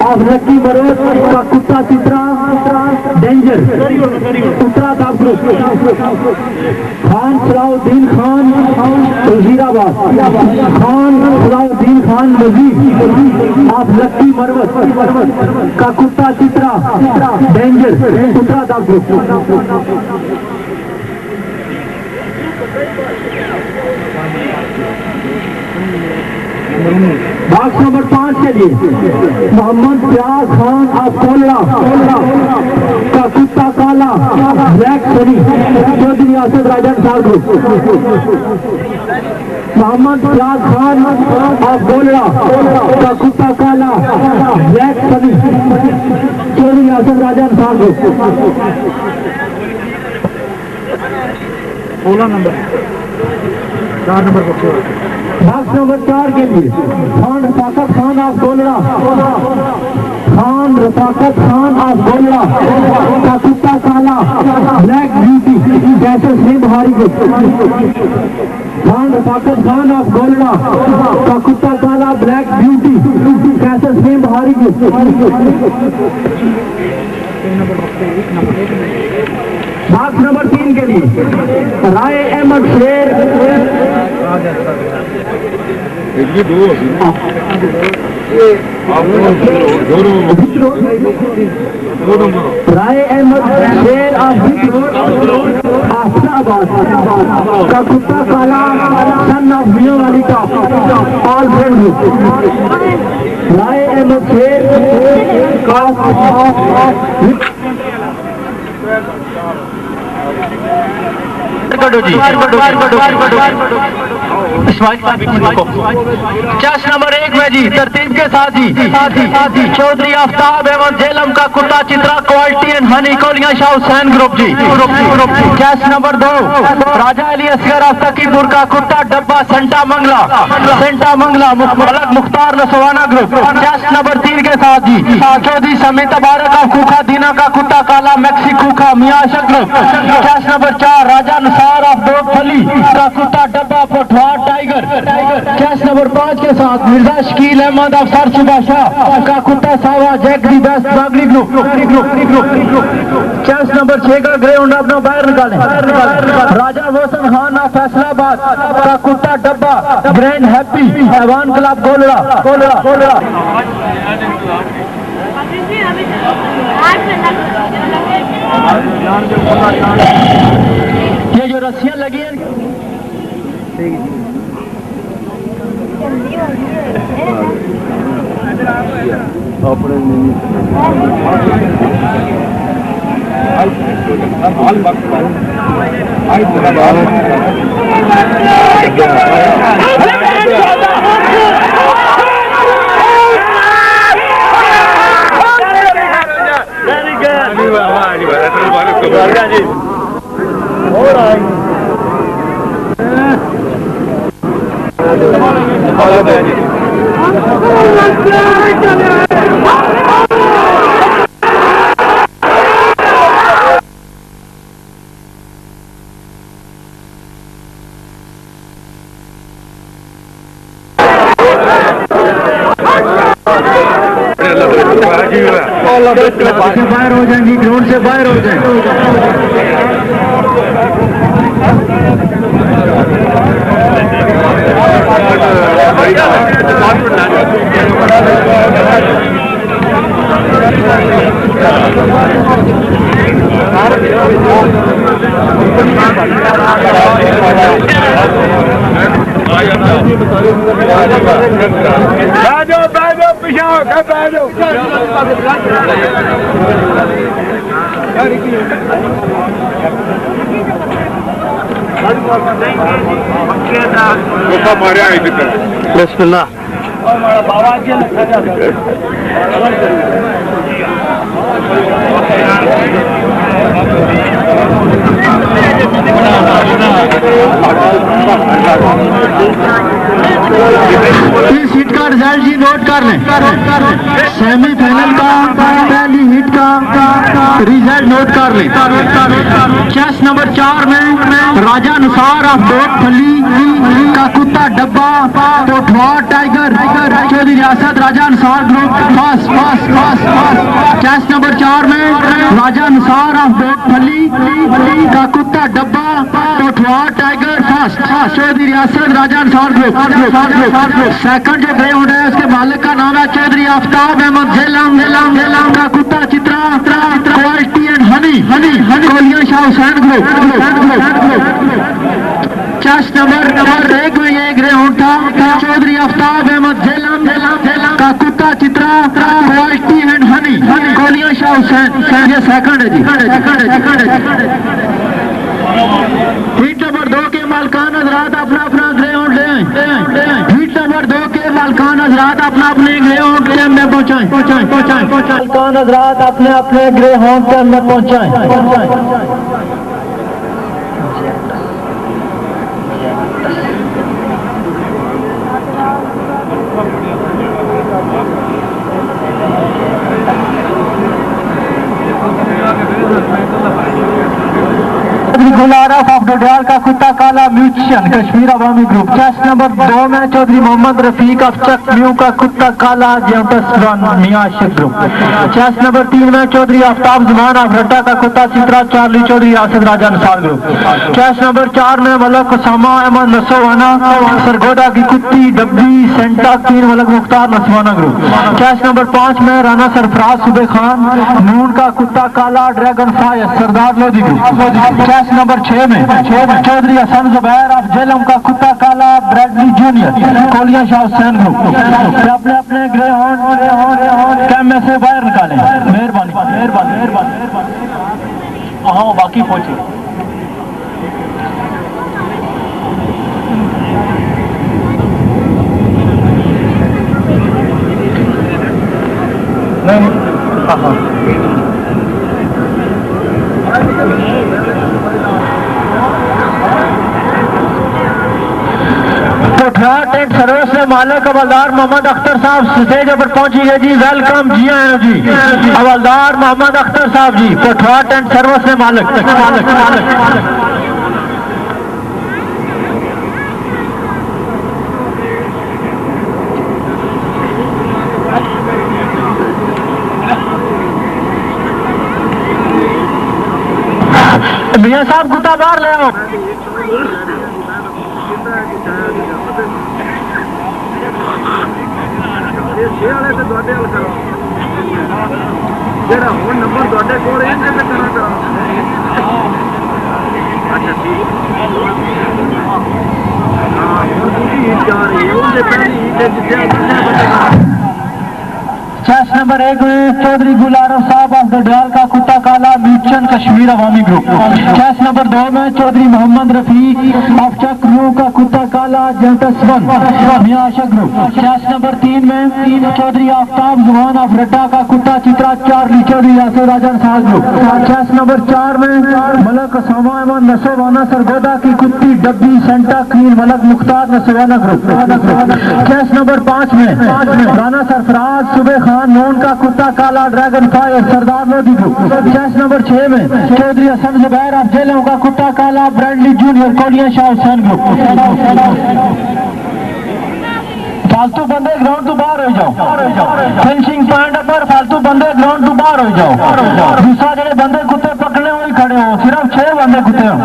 ऑफ लक्की मरोद का कुत्ता चित्रा डेंजर उत्तरा ग्रुप। खान सलाउद्दीन खान वजीराबाद खान सलाउद्दीन खान मजीद ऑफ लक्की मरवत का कुत्ता चित्रा डेंजर उत्तरा ग्रुप। बॉक्स नंबर 5 के लिए मोहम्मद प्याज खान ऑफ कोलरा का कुत्ता काला ब्लैक सनी चौधरी आसद राजा साहब। मोहम्मद प्याज खान ऑफ कोलरा का कुत्ता काला ब्लैक सनी चौधरी आसद राजा साहब। 16 नंबर 4 नंबर बॉक्स नंबर 4 के लिए खान रफाकत खान ऑफ गोलरा खान रफाकत खान ऑफ गोलरा का कुत्ता काला ब्लैक ब्यूटी जैसे से बुहारी को। खान रफाकत खान ऑफ गोलड़ा का कुत्ता काला ब्लैक ब्यूटी कैसल सेम बहारी के बॉक्स नंबर 3 के लिए राय अहमद शेर राय अहमद शेर आफताबाद का कुत्ता काला सन ऑफ मियों वाली का ऑल फ्रेंड राय अहमद शेर का चेस नंबर 1 में जी तरतीब के साथ जी चौधरी आफ्ताब एवं जेलम का कुत्ता चित्रा क्वालिटी एंड हनी कोलिया शाह हुसैन ग्रुप जी चेस नंबर 2 राजा अली असगर आफ्ताकीपुर का कुत्ता डब्बा सेंटा मंगला अलग मुख्तार नसवाना ग्रुप चेस नंबर 3 के साथ जी चौधरी समीत तबारक का खूखा दीना का कुत्ता काला मैक्सी खूखा Mian Ashiq group chess number 4 Raja Nisar of दोपली का कुत्ता डब्बा पोठवार टाइगर चेस नंबर 5 के साथ मिर्जा शकील अहमद अफसर सुबाशाह का कुत्ता सावा जैक दी बेस्ट बागली ग्रुप चेस नंबर 6 का ग्रे होंडा अपना बाहर निकालें राजा मोहसन खान ऑफ फैसलाबाद का कुत्ता डब्बा ग्रैंड हैप्पी हैवान क्लब गोलड़ा ये जो रस्सियां लगी हैं बाहर हो जाएंगी ग्राउंड से बाहर हो बिस्मिल्लाह इस हिट का रिजल्ट जी नोट कर लें सेमीफाइनल का पहली हिट का रिजल्ट नोट कर लें चेस नंबर 4 में राजा निसार ऑफ दोपली का कुत्ता डब्बा पोठवार टाइगर चौधरी रियासत Raja Nisar group first chase number 4 में राजा निसार ऑफ दोपली का कुत्ता डब्बा पोठवार टाइगर फर्स्ट चौधरी रियासत राजा निसार ग्रुप सेकंड जो ग्रे होंडा है उसके मालिक का नाम है चौधरी आफ्ताब अहमद जेलम का कुत्ता चित्रा क्वालिटी एंड हनी कोलिया Shah Hussain group chess number 1 में ये ग्रे होंडा था चौधरी आफ्ताब अहमद जेलम का कुत्ता चित्रा क्वालिटी एंड हनी कोलिया शाह हुसैन ये सेकंड है जी हिट नंबर 2 के मालकान हजरात अपना अपना ग्रे होंड ले हिट नंबर 2 के मालकान हजरात अपना अपने ग्रे होंड के में पहुंचाएं मालकान हजरात अपने अपने ग्रे होंड के में पहुंचाएं मुबारक ऑफ डोडियाल का कुत्ता काला musician Kashmir Awami group. Chest number 2 में चौधरी मोहम्मद रफीक ऑफ चक म्यू का कुत्ता काला जेमटस Mian Ashiq group. Chest number 3 में चौधरी आफ्ताब जमान ऑफ रट्टा का कुत्ता Chitra Charlie Chaudhry Asad Raja Nisar group. Chest number 4 में मलक उसामा अहमद नसोवाना सरगोदा की कुत्ती डब्बी Santa 3 Malik Mukhtar नसवाना group. Chest number 5 में राना सरफराज सुबे खान नून का कुत्ता काला dragon fire Sardar Lodhi group. Chest number 6 में चौधरी हसन जुबैर ऑफ जेलम का कुत्ता काला Bradley junior Kolia Shah Hussain group. अपने अपने ग्रे हॉर्न कैम में से बाहर निकालें। मेहरबानी। हाँ बाकी पहुंचे। टेंट सर्विस से मालिक हवलदार मोहम्मद अख्तर साहब स्टेज पर पहुंचिए जी। वेलकम जी आए जी हवलदार मोहम्मद अख्तर साहब जी कोठवा टेंट सर्विस से मालिक। मियां साहब कुत्ता बाहर ले आओ। ਜਿਹੜਾ ਹੁਣ ਨੰਬਰ ਤੁਹਾਡੇ ਕੋਲ ਇਹਦੇ ਤੇ ਕਰਾਂ ਅੱਛਾ ਠੀਕ ਹਾਂ ਹੁਣ ਤੁਸੀਂ ਹੀਟ ਜਾ ਰਹੀ ਹੈ ਉਹਦੇ ਪਹਿਲੀ ਹੀਟ ਜਿੱਥੇ चेस्ट नंबर 1 में चौधरी गुलारव साहब ऑफ डोडियाल का कुत्ता काला musician Kashmir Awami group. Chest number 2 में चौधरी मोहम्मद रफीक ऑफ चक म्यू का कुत्ता काला जेमटस Mian Ashiq group. Chest number 3 में चौधरी आफ्ताब जुमान ऑफ रट्टा का कुत्ता Chitra Charlie Chaudhry Asad Raja Nisar group. Chest number 4 में मलक उसामा अहमद नसोवाना सरगोदा की कुत्ती डब्बी Santa queen Malak Mukhtar नसवाना group. Chest number 5 में राना सरफराज सुबे नून का कुत्ता काला dragon fire Sardar Lodhi group. Chest number 6 में चौधरी हसन जुबैर ऑफ जेलों का कुत्ता काला Bradley junior Kolia Shah Hussain group. फालतू बंदे ग्राउंड तो बाहर हो जाओ। फिनिशिंग पॉइंट पर फालतू बंदे ग्राउंड तो बाहर हो जाओ। दूसरा जो बंदे कुत्ते पकड़ने हुए खड़े हो सिर्फ 6 बंदे कुत्ते हो।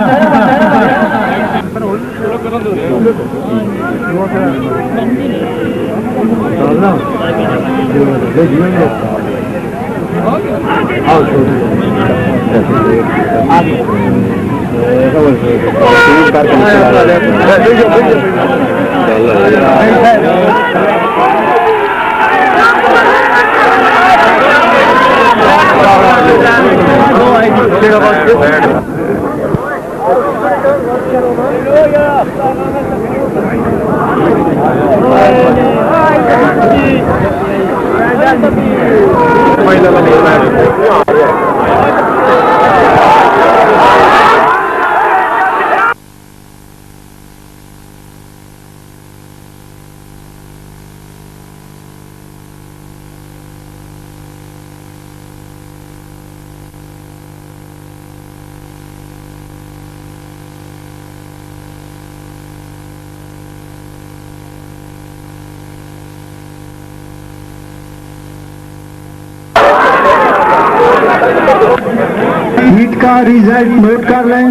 हीट का रिजल्ट नोट कर लें।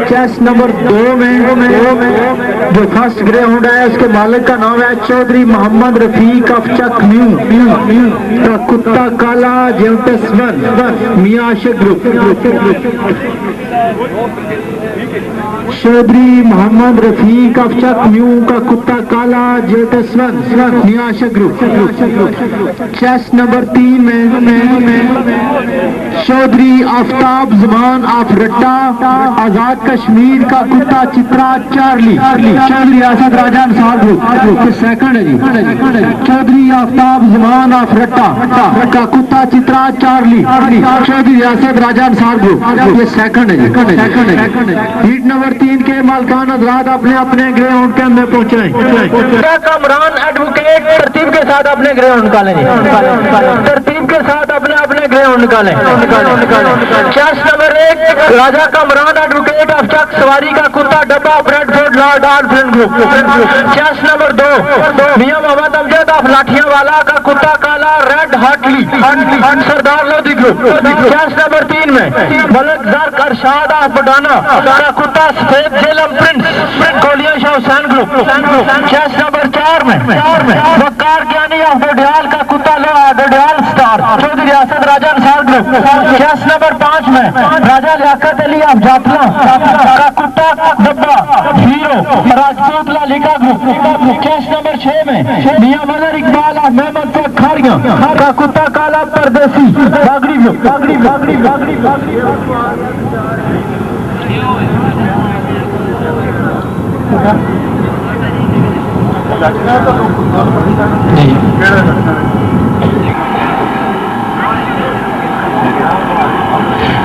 चेस्ट नंबर 2 में जो फर्स्ट ग्राउंड है उसके मालिक का नाम है चौधरी मोहम्मद रफीक ऑफ चक म्यू का कुत्ता काला जेमटस मियां आशिक ग्रुप। चौधरी मोहम्मद रफीक ऑफ चक म्यू का कुत्ता काला जेमटस Mian Ashiq group. Chest number 3 में चौधरी आफ्ताब जमान ऑफ रट्टा आजाद कश्मीर का कुत्ता Chitra Charlie Chaudhry Asad Raja Nisar group. Second है जी चौधरी आफ्ताब जमान ऑफ रट्टा का कुत्ता चित्रा चार्ली चौधरी आसद राजा निसार ग्रुप। ये सेकंड है जी। हीट नंबर 3 के मालकान हजरात अपने अपने ग्राउंड के अंदर पहुंचे। कमरान एडवोकेट तरतीब के साथ अपने ग्राउंड निकालें, तरतीब के साथ अपने अपने ग्राउंड निकालें। Chest number 1 Raja Kamran advocate of Chak सवारी का कुत्ता डब्बा Bradford lord art film group. Chess number 2 Mian Mohammad Amjad of लाठियां वाला का कुत्ता काला red Hartley Sardar Lodhi group. Chess number 3 में मलक जर अरशाद ऑफ बडाना का कुत्ता सफेद झेलम प्रिंस कोलिया Shah Hussain group. Chess number 4 में वकार ज्ञानी ऑफ डोडियाल का कुत्ता लोहा डोडियाल स्टार चौधरी रियासत Raja Ansar group. Chess number 5 में राजा लियाकत अली ऑफ जातला का कुत्ता डब्बा हीरो राजपूत लालिका ग्रुप। चेस नंबर 6 में मियां मदर इकबाल ऑफ मेहमदपुर खारिया का कुत्ता काला परदेसी बागड़ी ग्रुप।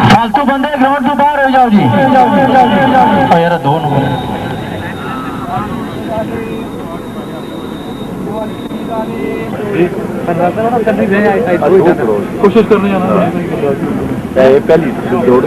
फालतू बंदे ग्राउंड से बाहर हो जाओ जी। यार 2 नंबर कोशिश करने जाना पहली जोड़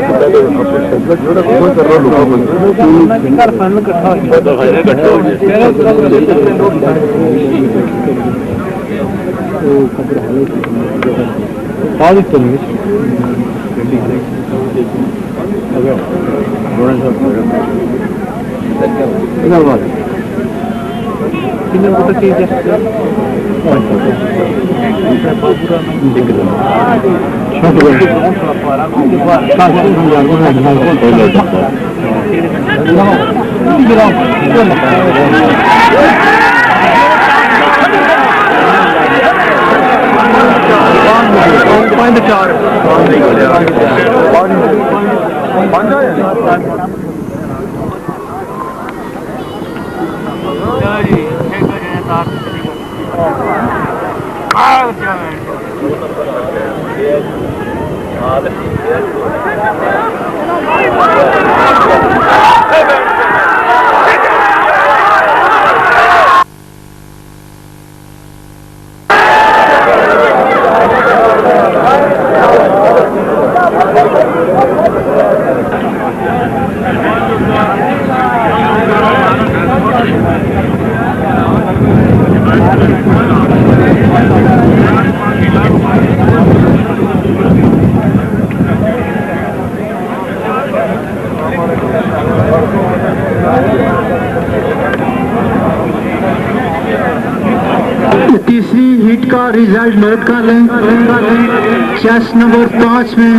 तीसरी हिट का रिजल्ट नोट कर लें। चेस नंबर 5 में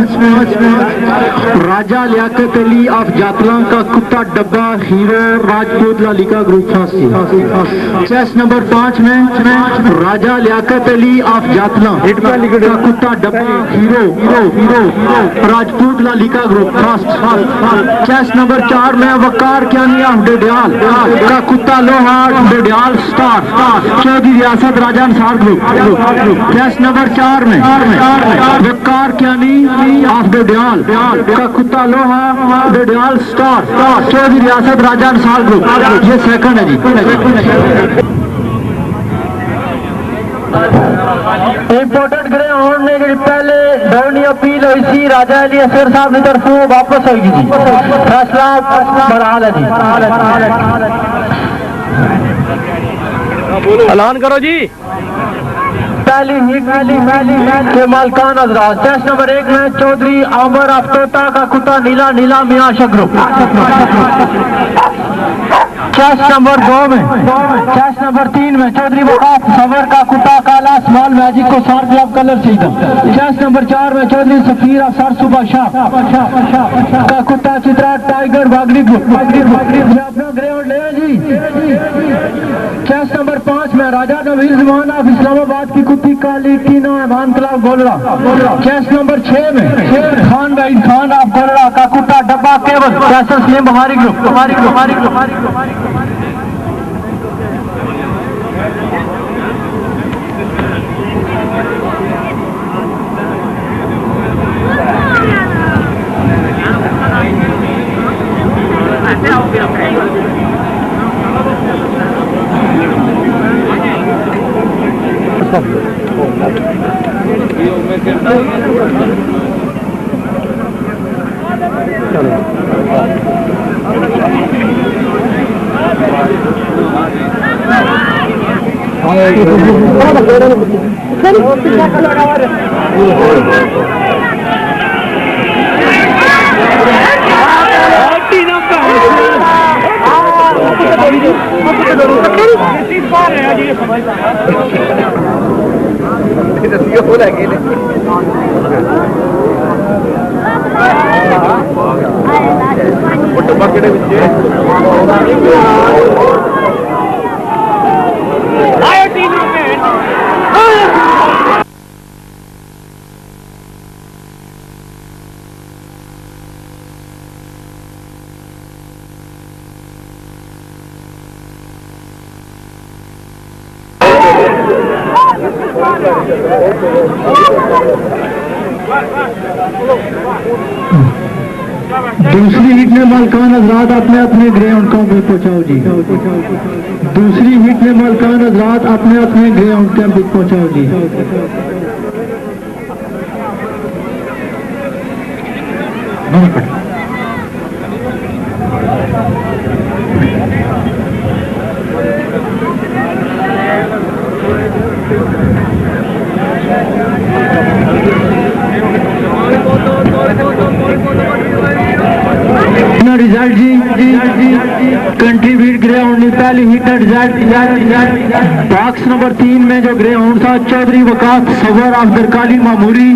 राजा लियाकत अली ऑफ जातला का कुत्ता डब्बा हीरो राजपूत लालिका ग्रुप फांसी। चेस नंबर 5 में राजा लियाकत अली ऑफ जातला का कुत्ता डब्बा हीरो राजपूत लालिका ग्रुप फास्ट। चेस नंबर 4 में वकार क्यानी ऑफ डोडियाल का कुत्ता लोहा डोडियाल स्टार चौधरी रियासत Raja Ansar group. Chess number 4 में वकार क्यानी ऑफ डोडियाल का कुत्ता लोहा डोडियाल स्टार चौधरी रियासत राजा अंसार ग्रुप। ये सेकंड है जी। इंपोर्टेंट ग्राउंड ने जी पहले दौड़नी अपील हुई सी राजा अली असर साहब की तरफ वापस होगी जी। फैसला बरहाल है जी। ऐलान करो जी। पहली के मालकान हजरात चेस नंबर 1 में चौधरी आमर अफ्तोता का कुत्ता नीला नीला मियां ग्रुप। चेस नंबर 2 में चेस नंबर 3 में चौधरी वकाफ सवर का कुत्ता काला स्मॉल मैजिक को सार क्लब कलर सीधा। चेस नंबर 4 में चौधरी सफीर अफसर सुबह शाह का कुत्ता चित्रा टाइगर बागड़ी ग्रुप। अपना ग्राउंड ले जी। चेस नंबर 5 में राजा नवीर जमान ऑफ इस्लामाबाद की कुत्ती काली टीना एमान क्लब गोलरा। चेस नंबर 6 में खान भाई खान ऑफ गोलरा का कुत्ता डब्बा केवल कैसर सलीम बुखारी ग्रुप। दूसरी हिट में मालकान हजरात अपने अपने ग्राउंड कैंप में पहुंचाओ जी। दूसरी हिट में मालकान हजरात अपने अपने ग्राउंड कैंप में पहुंचाओ जी। रिजल्ट जी कंट्रीब्यूट ग्राउंड ने पहली हिट रिजल्ट बॉक्स नंबर 3 में जो ग्राउंड था चौधरी वकास सवर अफदर काली मामूरी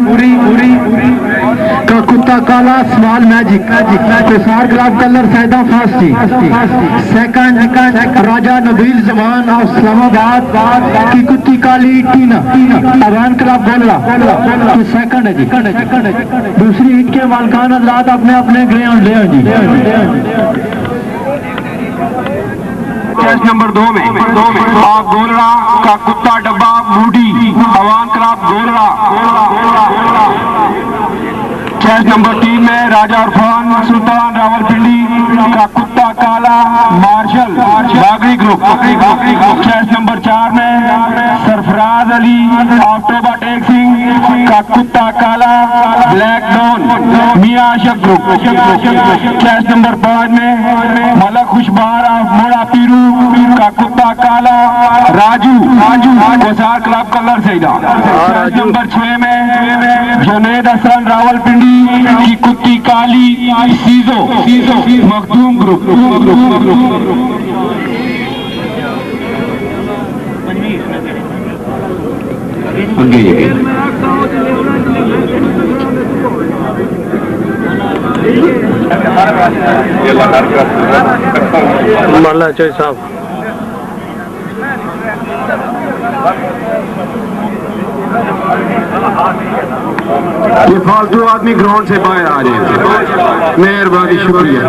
का कुत्ता काला स्मॉल मैजिक प्रसार गुलाब कलर सैदा फास्टी सेकंड राजा नबील जमान ऑफ इस्लामाबाद की कुत्ती काली टीना अवान क्लब गोलरा तो सेकंड है जी। दूसरी हिट के मालकान हजरात अपने अपने ग्राउंड ले जी। नंबर 2 में गोलरा का कुत्ता डब्बा Moody Awan club Golra. Chest number 3 में राजा इरफान सुल्तान रावलपिंडी का कुत्ता काला Marshal Bagri group. Chess number 4 में सरफराज अली ऑक्टोबा टेक सिंह का कुत्ता काला black Don Mian Ashiq group. Chess number 5 में मलक खुशबार मोड़ा पीरू का कुत्ता काला राजू प्रसार क्लब कलर सईदा। चेस नंबर 6 में जुनेद हसन रावलपिंडी की कुत्ती काली सीजो मखदूम ग्रुप। माला चौधरी साहब ये फालतू आदमी ग्राउंड से बाहर आ रहे हैं। मेहरबानी शुक्रिया।